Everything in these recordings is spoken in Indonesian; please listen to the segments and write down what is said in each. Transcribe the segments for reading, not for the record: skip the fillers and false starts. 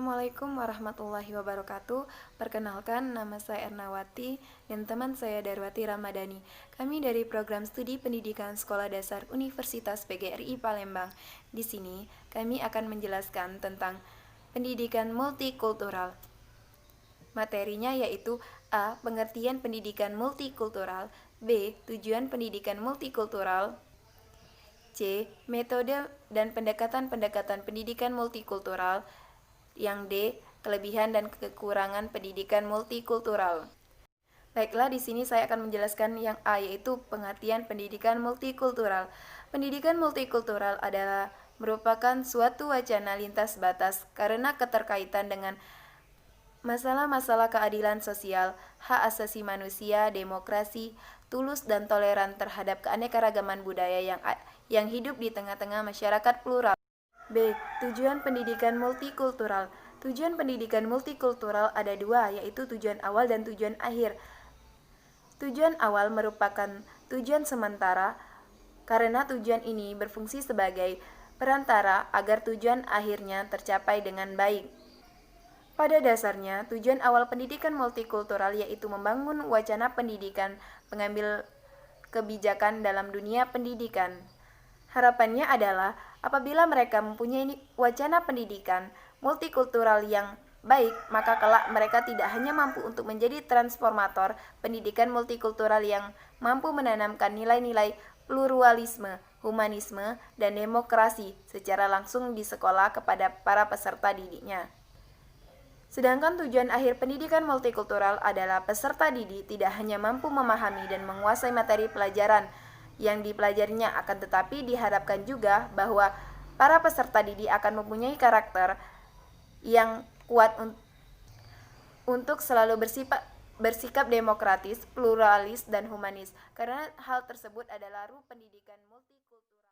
Assalamualaikum warahmatullahi wabarakatuh. Perkenalkan, nama saya Ernawati dan teman saya Darwati Ramadhani. Kami dari Program Studi Pendidikan Sekolah Dasar Universitas PGRI Palembang. Di sini, kami akan menjelaskan tentang pendidikan multikultural. Materinya yaitu A. Pengertian pendidikan multikultural, B. Tujuan pendidikan multikultural, C. Metode dan pendekatan-pendekatan pendidikan multikultural, yang D. Kelebihan dan kekurangan pendidikan multikultural. Baiklah, di sini saya akan menjelaskan yang A, yaitu pengertian pendidikan multikultural. Pendidikan multikultural adalah merupakan suatu wacana lintas batas karena keterkaitan dengan masalah-masalah keadilan sosial, hak asasi manusia, demokrasi, tulus dan toleran terhadap keanekaragaman budaya yang hidup di tengah-tengah masyarakat plural. B. Tujuan pendidikan multikultural. Tujuan pendidikan multikultural ada dua, yaitu tujuan awal dan tujuan akhir. Tujuan awal merupakan tujuan sementara, karena tujuan ini berfungsi sebagai perantara agar tujuan akhirnya tercapai dengan baik. Pada dasarnya, tujuan awal pendidikan multikultural yaitu membangun wacana pendidikan, pengambil kebijakan dalam dunia pendidikan. Harapannya adalah apabila mereka mempunyai wacana pendidikan multikultural yang baik, maka kelak mereka tidak hanya mampu untuk menjadi transformator pendidikan multikultural yang mampu menanamkan nilai-nilai pluralisme, humanisme, dan demokrasi secara langsung di sekolah kepada para peserta didiknya. Sedangkan tujuan akhir pendidikan multikultural adalah peserta didik tidak hanya mampu memahami dan menguasai materi pelajaran yang dipelajarinya, akan tetapi diharapkan juga bahwa para peserta didik akan mempunyai karakter yang kuat untuk selalu bersikap demokratis, pluralis, dan humanis, karena hal tersebut adalah ruh pendidikan multikultural.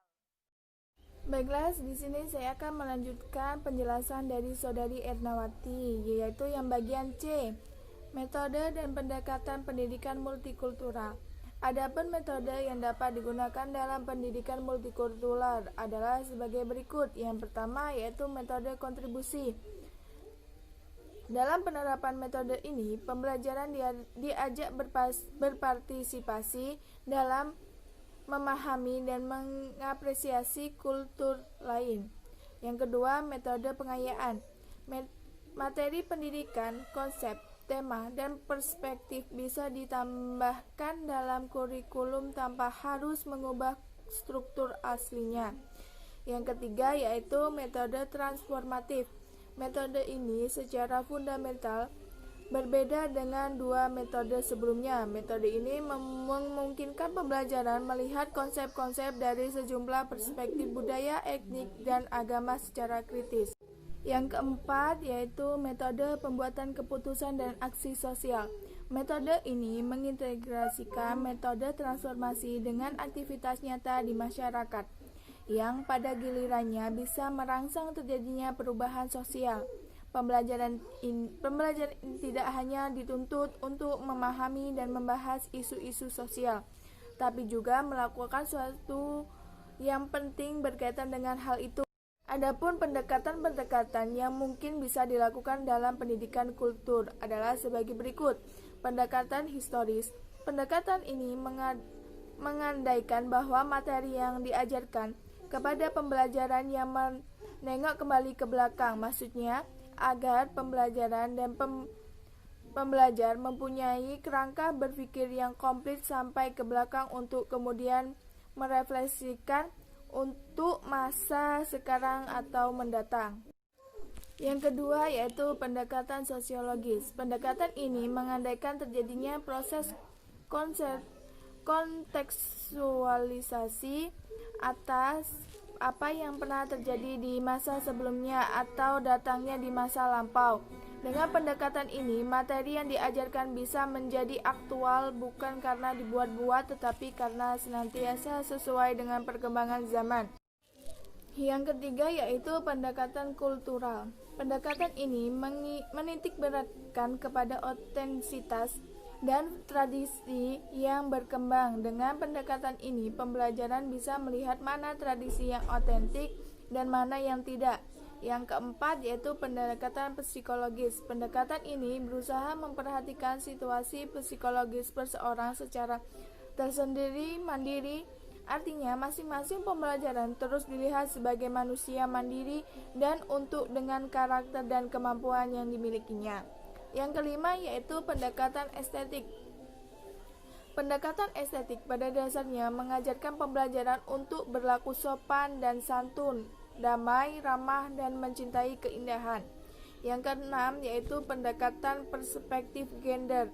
Baiklah, di sini saya akan melanjutkan penjelasan dari Saudari Ernawati, yaitu yang bagian C, metode dan pendekatan pendidikan multikultural. Adapun metode yang dapat digunakan dalam pendidikan multikultural adalah sebagai berikut. Yang pertama yaitu metode kontribusi. Dalam penerapan metode ini, pembelajaran diajak berpartisipasi dalam memahami dan mengapresiasi kultur lain. Yang kedua, metode pengayaan. Materi pendidikan, konsep, tema, dan perspektif bisa ditambahkan dalam kurikulum tanpa harus mengubah struktur aslinya. Yang ketiga yaitu metode transformatif. Metode ini secara fundamental berbeda dengan dua metode sebelumnya. Metode ini memungkinkan pembelajaran melihat konsep-konsep dari sejumlah perspektif budaya, etnik, dan agama secara kritis. Yang keempat yaitu metode pembuatan keputusan dan aksi sosial. Metode ini mengintegrasikan metode transformasi dengan aktivitas nyata di masyarakat, yang pada gilirannya bisa merangsang terjadinya perubahan sosial. Pembelajaran ini tidak hanya dituntut untuk memahami dan membahas isu-isu sosial, tapi juga melakukan sesuatu yang penting berkaitan dengan hal itu. Adapun pendekatan-pendekatan yang mungkin bisa dilakukan dalam pendidikan kultur adalah sebagai berikut. Pendekatan historis. Pendekatan ini mengandaikan bahwa materi yang diajarkan kepada pembelajaran yang menengok kembali ke belakang, maksudnya agar pembelajaran dan pembelajar mempunyai kerangka berpikir yang komplit sampai ke belakang untuk kemudian merefleksikan untuk masa sekarang atau mendatang. Yang kedua yaitu pendekatan sosiologis. Pendekatan ini mengandaikan terjadinya proses kontekstualisasi atas apa yang pernah terjadi di masa sebelumnya atau datangnya di masa lampau. Dengan pendekatan ini, materi yang diajarkan bisa menjadi aktual bukan karena dibuat-buat, tetapi karena senantiasa sesuai dengan perkembangan zaman. Yang ketiga yaitu pendekatan kultural. Pendekatan ini menitikberatkan kepada otentisitas dan tradisi yang berkembang. Dengan pendekatan ini, pembelajaran bisa melihat mana tradisi yang otentik dan mana yang tidak. Yang keempat yaitu pendekatan psikologis. Pendekatan ini berusaha memperhatikan situasi psikologis seseorang secara tersendiri, mandiri. Artinya masing-masing pembelajaran terus dilihat sebagai manusia mandiri dan untuk dengan karakter dan kemampuan yang dimilikinya. Yang kelima yaitu pendekatan estetik. Pendekatan estetik pada dasarnya mengajarkan pembelajaran untuk berlaku sopan dan santun, damai, ramah, dan mencintai keindahan. Yang keenam yaitu pendekatan perspektif gender.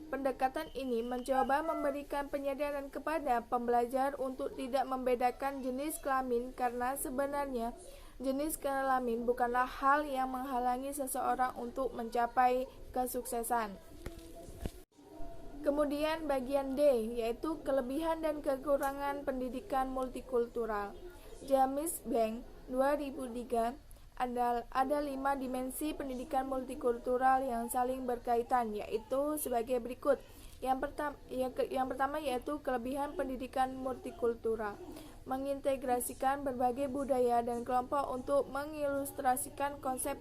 Pendekatan ini mencoba memberikan penyadaran kepada pembelajar untuk tidak membedakan jenis kelamin karena sebenarnya jenis kelamin bukanlah hal yang menghalangi seseorang untuk mencapai kesuksesan. Kemudian bagian D yaitu kelebihan dan kekurangan pendidikan multikultural. James Blank 2003 ada 5 dimensi pendidikan multikultural yang saling berkaitan, yaitu sebagai berikut. Yang pertama yaitu kelebihan pendidikan multikultural, mengintegrasikan berbagai budaya dan kelompok untuk mengilustrasikan konsep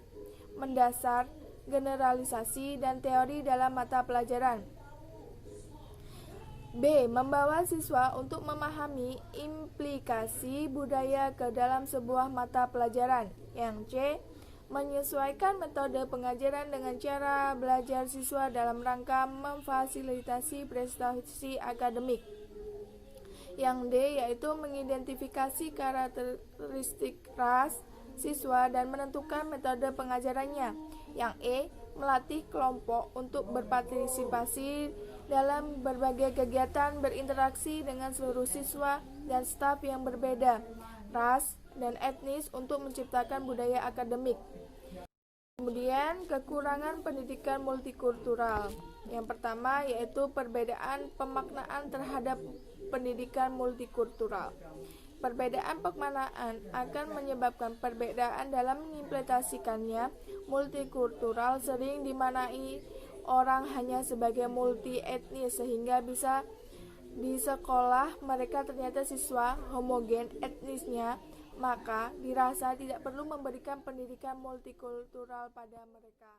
mendasar, generalisasi, dan teori dalam mata pelajaran. B. Membawa siswa untuk memahami implikasi budaya ke dalam sebuah mata pelajaran. Yang C. Menyesuaikan metode pengajaran dengan cara belajar siswa dalam rangka memfasilitasi prestasi akademik. Yang D. Yaitu mengidentifikasi karakteristik ras siswa dan menentukan metode pengajarannya. Yang E. Melatih kelompok untuk berpartisipasi dalam berbagai kegiatan berinteraksi dengan seluruh siswa dan staf yang berbeda, ras, dan etnis untuk menciptakan budaya akademik. Kemudian kekurangan pendidikan multikultural. Yang pertama yaitu perbedaan pemaknaan terhadap pendidikan multikultural. Perbedaan pemaknaan akan menyebabkan perbedaan dalam mengimplementasikannya. Multikultural sering dimaknai orang hanya sebagai multi etnis sehingga bisa di sekolah mereka ternyata siswa homogen etnisnya, maka dirasa tidak perlu memberikan pendidikan multikultural pada mereka.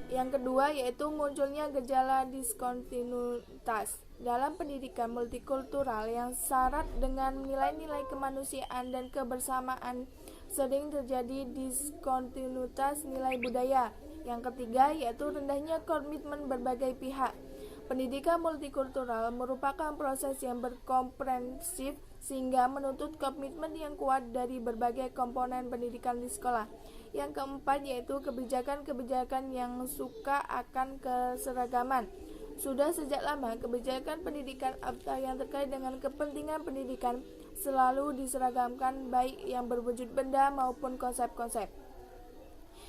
Yang kedua yaitu munculnya gejala diskontinuitas dalam pendidikan multikultural yang syarat dengan nilai-nilai kemanusiaan dan kebersamaan. Sering terjadi diskontinuitas nilai budaya. Yang ketiga yaitu rendahnya komitmen berbagai pihak. Pendidikan multikultural merupakan proses yang berkomprehensif sehingga menuntut komitmen yang kuat dari berbagai komponen pendidikan di sekolah. Yang keempat yaitu kebijakan-kebijakan yang suka akan keseragaman. Sudah sejak lama kebijakan pendidikan atau yang terkait dengan kepentingan pendidikan selalu diseragamkan baik yang berwujud benda maupun konsep-konsep.